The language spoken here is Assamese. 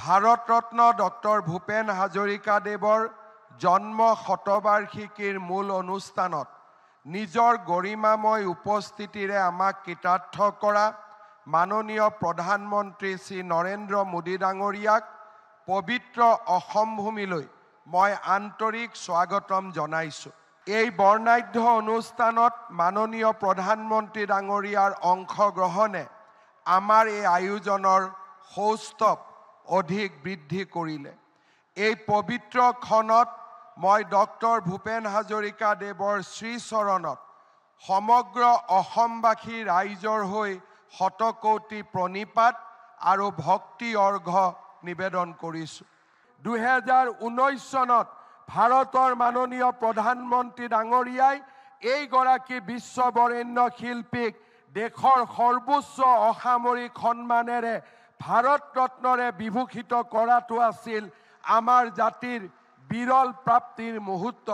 ভাৰতৰত্ন ডক্টৰ ভূপেন হাজৰিকাদেৱৰ জন্ম শতবাৰ্ষিকীৰ মূল অনুষ্ঠানত নিজৰ গৰিমাময় উপস্থিতিৰে আমাক কৃতাৰ্থ কৰা মাননীয় প্ৰধানমন্ত্ৰী শ্ৰী নৰেন্দ্ৰ মোদী ডাঙৰীয়াক পবিত্ৰ অসম ভূমিলৈ মই আন্তৰিক স্বাগতম জনাইছোঁ। এই বৰ্ণাঢ্য অনুষ্ঠানত মাননীয় প্ৰধানমন্ত্ৰী ডাঙৰীয়াৰ অংশগ্ৰহণে আমাৰ এই আয়োজনৰ সৌষ্ঠৱ অধিক বৃদ্ধি কৰিলে। এই পবিত্ৰ ক্ষণত মই ডক্টৰ ভূপেন হাজৰিকাদেৱৰ শ্ৰীচৰণত সমগ্ৰ অসমবাসী ৰাইজৰ হৈ শতকোটি প্ৰণিপাত আৰু ভক্তি অৰ্ঘ্য নিবেদন কৰিছোঁ। 2019 চনত ভাৰতৰ মাননীয় প্ৰধানমন্ত্ৰী ডাঙৰীয়াই এইগৰাকী বিশ্ববৰেণ্য শিল্পীক দেশৰ সৰ্বোচ্চ অসামৰিক সন্মানেৰে ভাৰত ৰত্নৰে বিভূষিত কৰাটো আছিল আমাৰ জাতিৰ বিৰল প্ৰাপ্তিৰ মুহূৰ্ত।